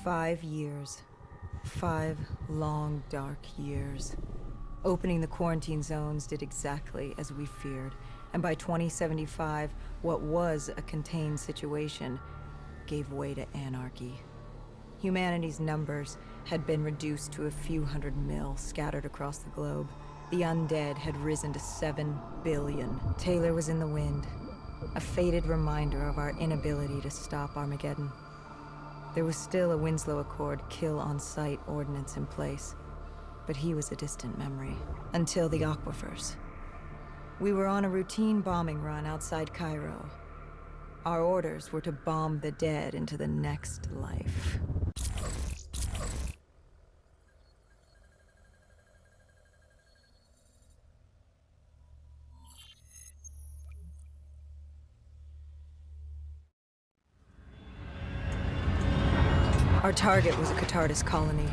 5 years. 5 long, dark years. Opening the quarantine zones did exactly as we feared, and by 2075, what was a contained situation gave way to anarchy. Humanity's numbers had been reduced to a few hundred mil scattered across the globe. The undead had risen to 7 billion. Taylor was in the wind, a faded reminder of our inability to stop Armageddon. There was still a Winslow Accord kill-on-sight ordinance in place, but he was a distant memory. Until the aquifers. We were on a routine bombing run outside Cairo. Our orders were to bomb the dead into the next life. Our target was a Catardus colony.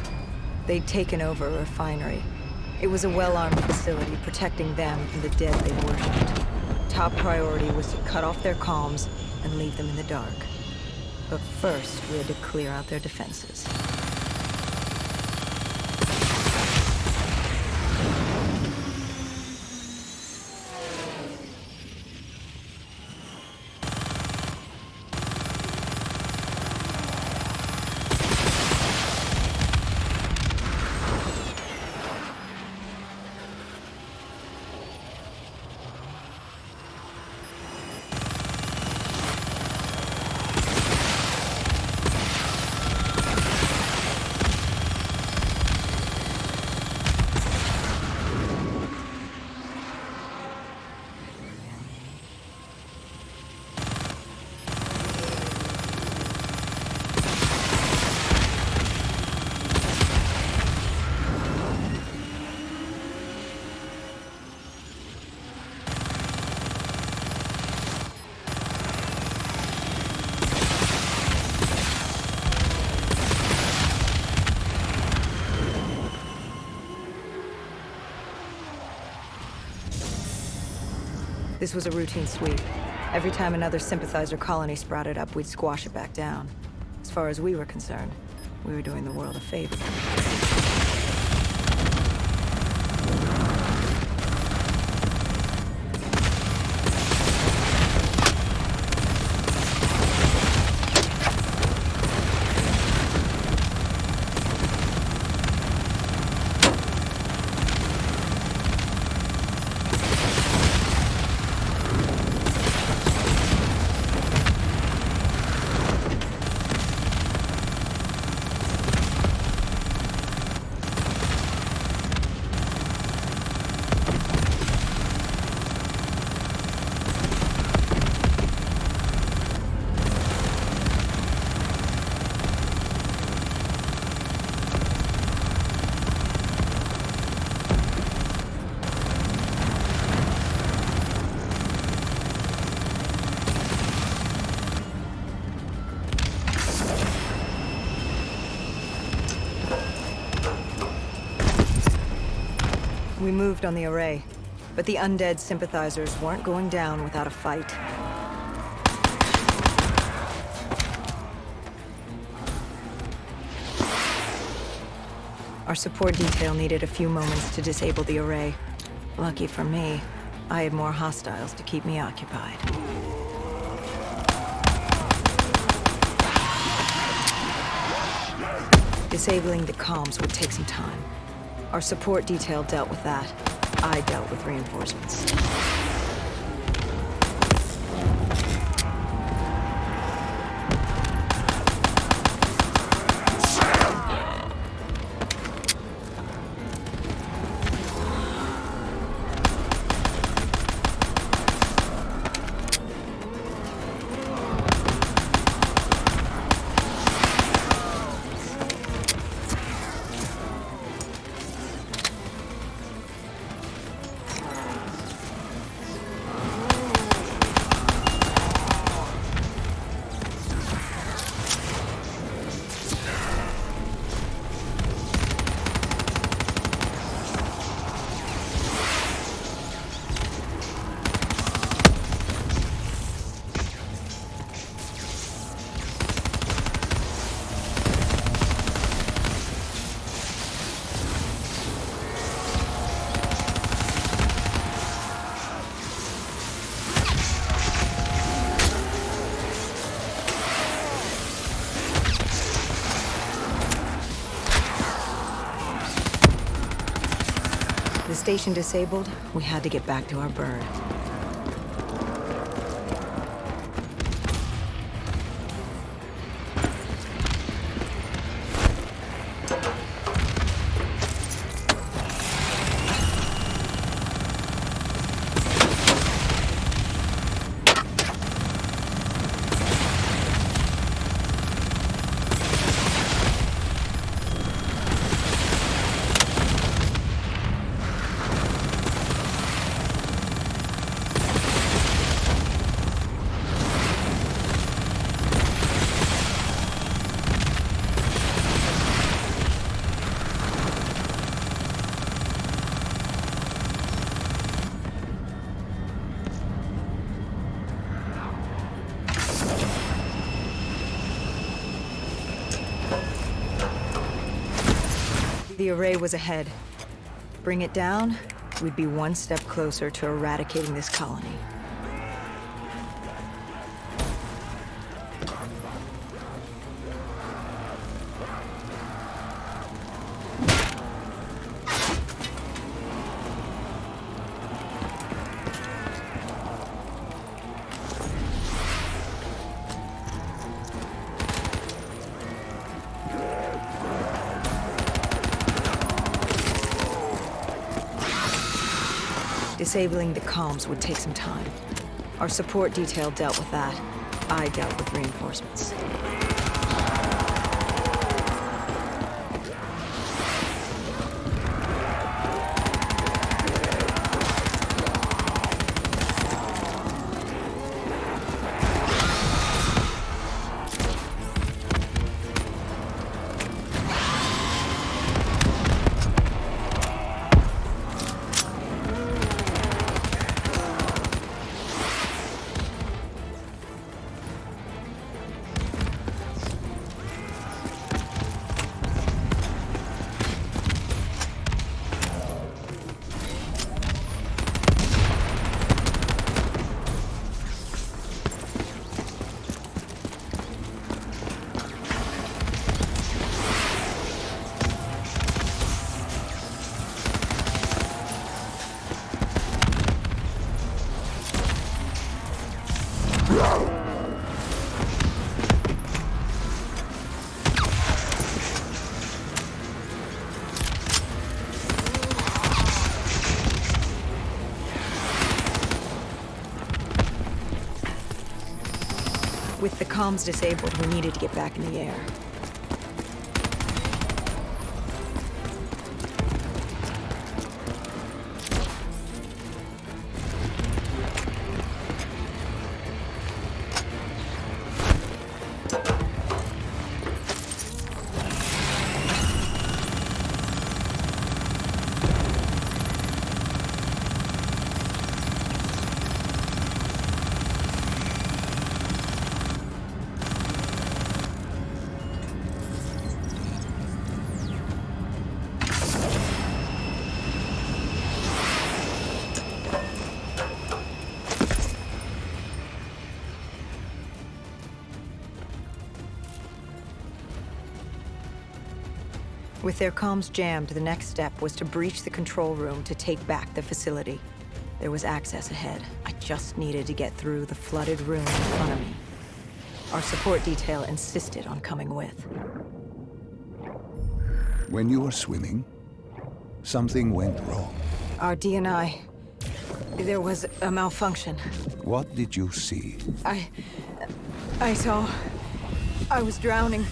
They'd taken over a refinery. It was a well-armed facility protecting them and the dead they worshipped. Top priority was to cut off their comms and leave them in the dark. But first, we had to clear out their defenses. This was a routine sweep. Every time another sympathizer colony sprouted up, we'd squash it back down. As far as we were concerned, we were doing the world a favor. We moved on the array, but the undead sympathizers weren't going down without a fight. Our support detail needed a few moments to disable the array. Lucky for me, I had more hostiles to keep me occupied. Disabling the comms would take some time. Our support detail dealt with that. I dealt with reinforcements. station disabled, we had to get back to our bird. The array was ahead. Bring it down, we'd be one step closer to eradicating this colony. Disabling the comms would take some time. Our support detail dealt with that. I dealt with reinforcements. With the comms disabled, we needed to get back in the air. With their comms jammed, the next step was to breach the control room to take back the facility. There was access ahead. I just needed to get through the flooded room in front of me. Our support detail insisted on coming with. When you were swimming, something went wrong. Our DNI. There was a malfunction. What did you see? I saw... I was drowning.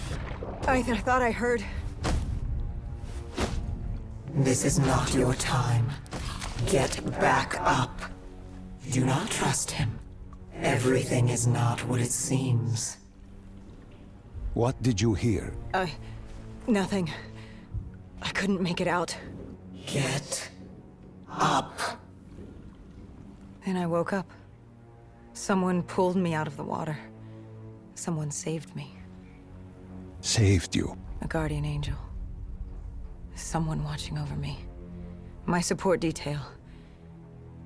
I thought I heard... This is not your time. Get back up. Do not trust him. Everything is not what it seems. What did you hear? Nothing. I couldn't make it out. Get up. Then I woke up. Someone pulled me out of the water. Someone saved me. Saved you? A guardian angel. Someone watching over me. My support detail.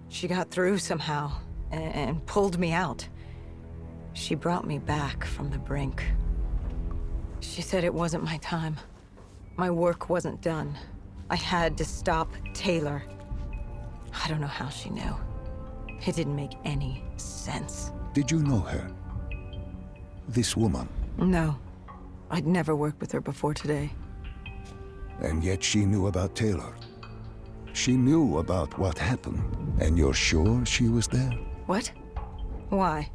She got through somehow, and pulled me out. She brought me back from the brink. She said it wasn't my time. My work wasn't done. I had to stop Taylor. I don't know how she knew. It didn't make any sense. Did you know her? This woman? No. I'd never worked with her before today. And yet she knew about Taylor. She knew about what happened. And you're sure she was there? What? Why?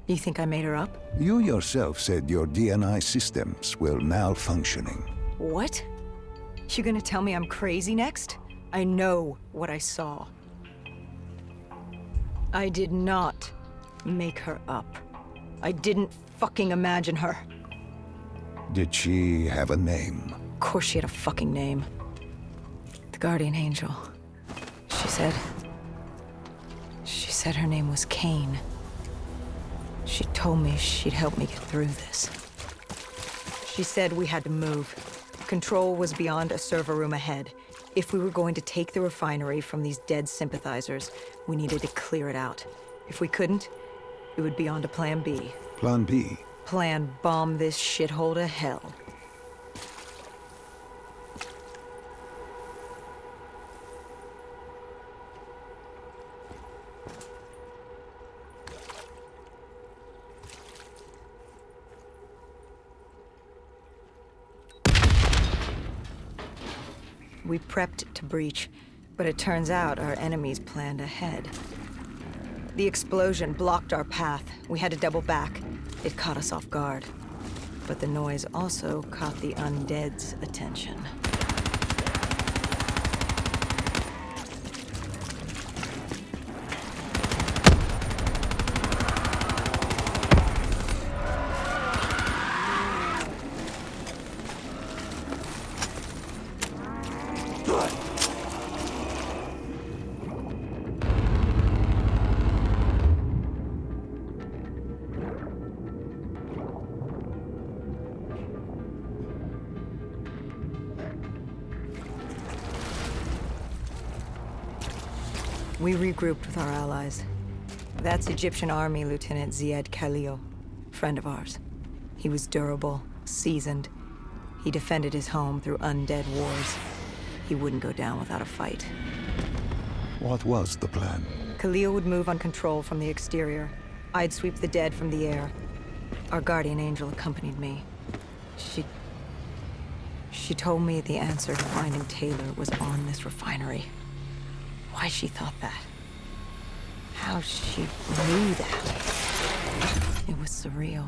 You think I made her up? You yourself said your DNI systems were malfunctioning. What? You gonna tell me I'm crazy next? I know what I saw. I did not make her up. I didn't fucking imagine her. Did she have a name? Of course she had a fucking name. The Guardian Angel. She said her name was Kane. She told me she'd help me get through this. She said we had to move. Control was beyond a server room ahead. If we were going to take the refinery from these dead sympathizers, we needed to clear it out. If we couldn't, it would be on to Plan B. Plan B? Plan bomb this shithole to hell. We prepped to breach, but it turns out our enemies planned ahead. The explosion blocked our path. We had to double back. It caught us off guard. But the noise also caught the undead's attention. We regrouped with our allies. That's Egyptian Army Lieutenant Ziad Khalil, friend of ours. He was durable, seasoned. He defended his home through undead wars. He wouldn't go down without a fight. What was the plan? Khalil would move on Control from the exterior. I'd sweep the dead from the air. Our Guardian Angel accompanied me. She told me the answer to finding Taylor was on this refinery. Why she thought that. How she knew that. It was surreal.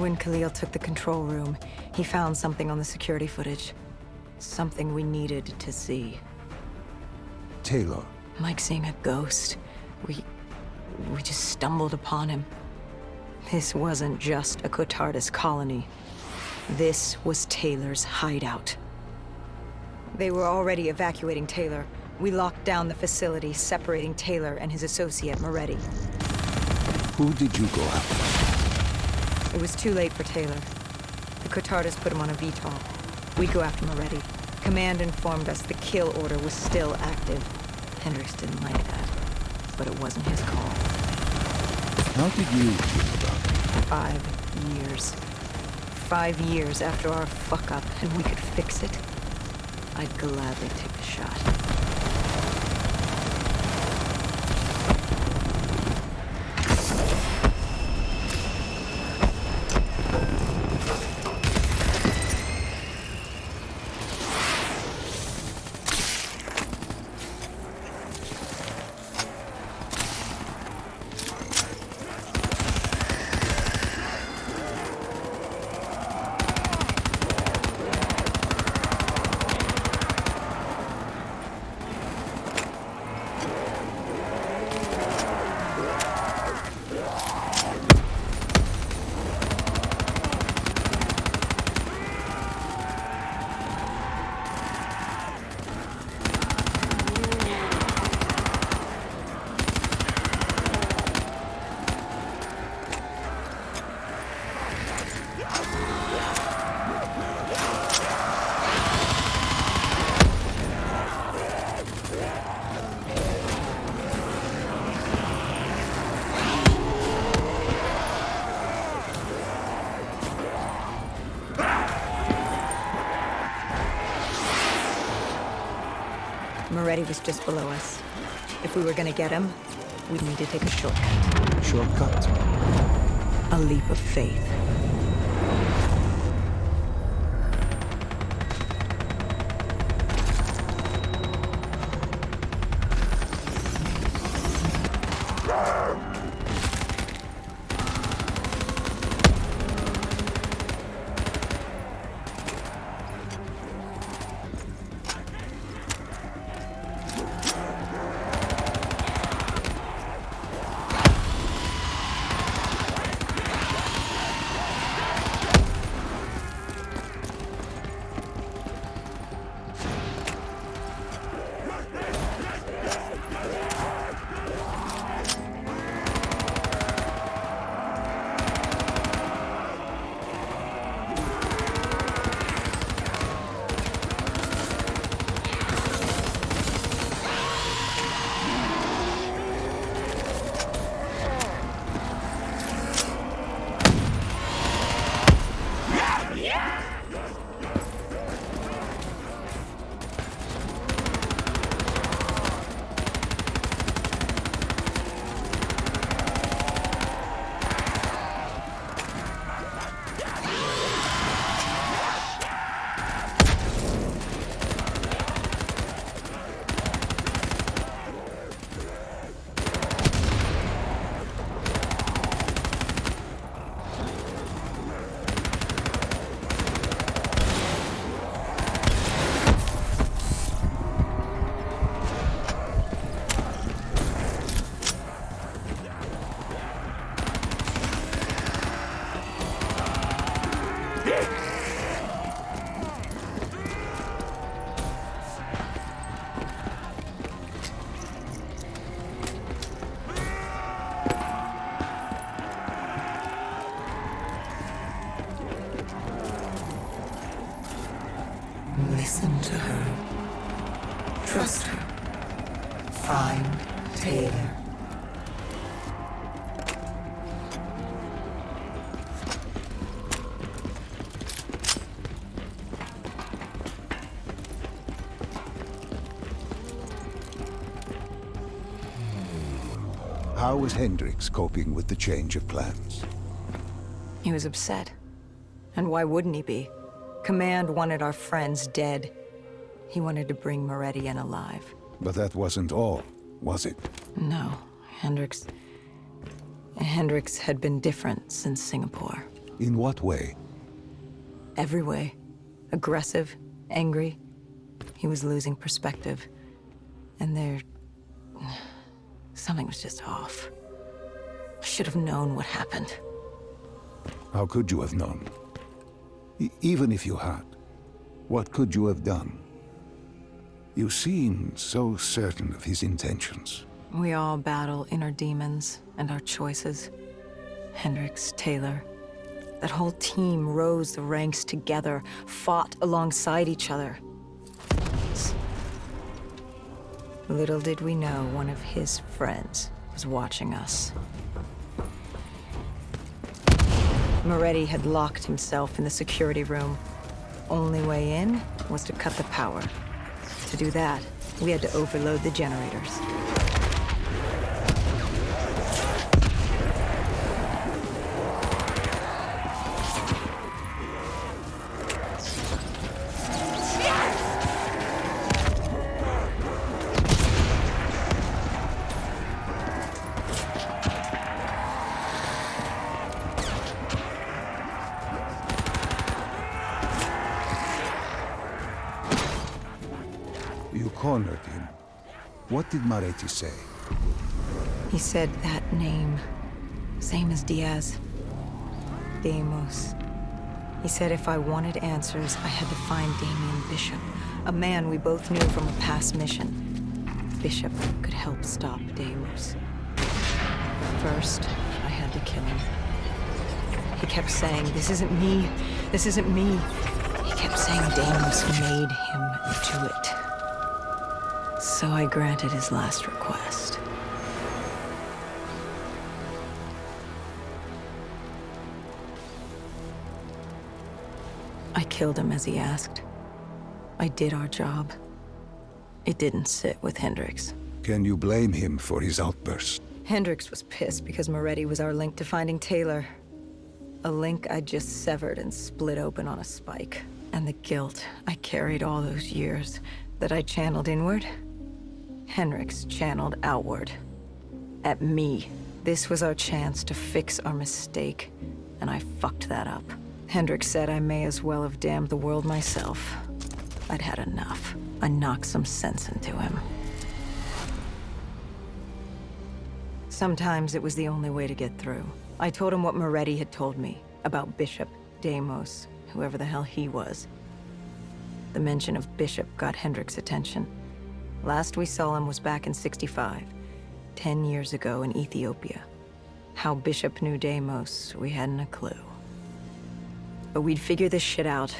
When Khalil took the control room, he found something on the security footage. Something we needed to see. Taylor. Like seeing a ghost. We just stumbled upon him. This wasn't just a Cotardus colony. This was Taylor's hideout. They were already evacuating Taylor. We locked down the facility, separating Taylor and his associate, Moretti. Who did you go after? It was too late for Taylor. The Cotardus put him on a VTOL. We'd go after Moretti. Command informed us the kill order was still active. Hendricks didn't like that, but it wasn't his call. How did you hear about it? 5 years. 5 years after our fuck-up, and we could fix it. I'd gladly take the shot. Moretti was just below us. If we were gonna get him, we'd need to take a shortcut. Shortcut? A leap of faith. Listen to her. Trust her. Find Taylor. How was Hendricks coping with the change of plans? He was upset. And why wouldn't he be? Command wanted our friends dead. He wanted to bring Moretti in alive. But that wasn't all, was it? No, Hendricks had been different since Singapore. In what way? Every way. Aggressive, angry. He was losing perspective. And something was just off. I should have known what happened. How could you have known? Even if you had, what could you have done? You seem so certain of his intentions. We all battle inner demons and our choices. Hendricks, Taylor. That whole team rose the ranks together, fought alongside each other. Little did we know one of his friends was watching us. Moretti had locked himself in the security room. Only way in was to cut the power. To do that, we had to overload the generators. You cornered him. What did Moretti say? He said that name, same as Diaz. Deimos. He said if I wanted answers, I had to find Damien Bishop, a man we both knew from a past mission. Bishop could help stop Deimos. First, I had to kill him. He kept saying, "This isn't me, this isn't me." He kept saying Deimos made him do it. So I granted his last request. I killed him as he asked. I did our job. It didn't sit with Hendricks. Can you blame him for his outburst? Hendricks was pissed because Moretti was our link to finding Taylor. A link I just severed and split open on a spike. And the guilt I carried all those years that I channeled inward, Hendricks channeled outward. At me. This was our chance to fix our mistake, and I fucked that up. Hendricks said I may as well have damned the world myself. I'd had enough. I knocked some sense into him. Sometimes it was the only way to get through. I told him what Moretti had told me about Bishop, Deimos, whoever the hell he was. The mention of Bishop got Hendricks' attention. Last we saw him was back in '65, 10 years ago in Ethiopia. How Bishop knew Deimos, we hadn't a clue. But we'd figure this shit out,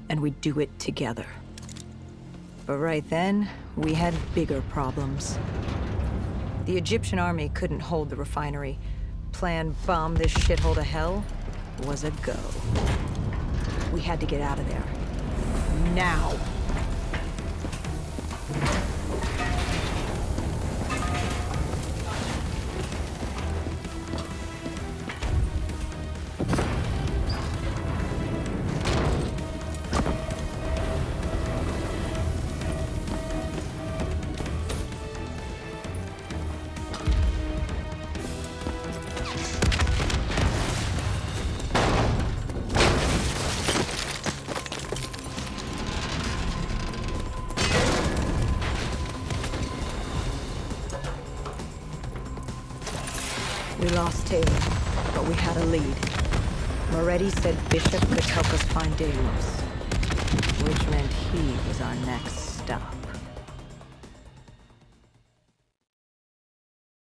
and we'd do it together. But right then, we had bigger problems. The Egyptian army couldn't hold the refinery. Plan bomb this shithole to hell was a go. We had to get out of there. Now! We lost Taylor, but we had a lead. Moretti said Bishop could help us find Deimos, which meant he was our next stop.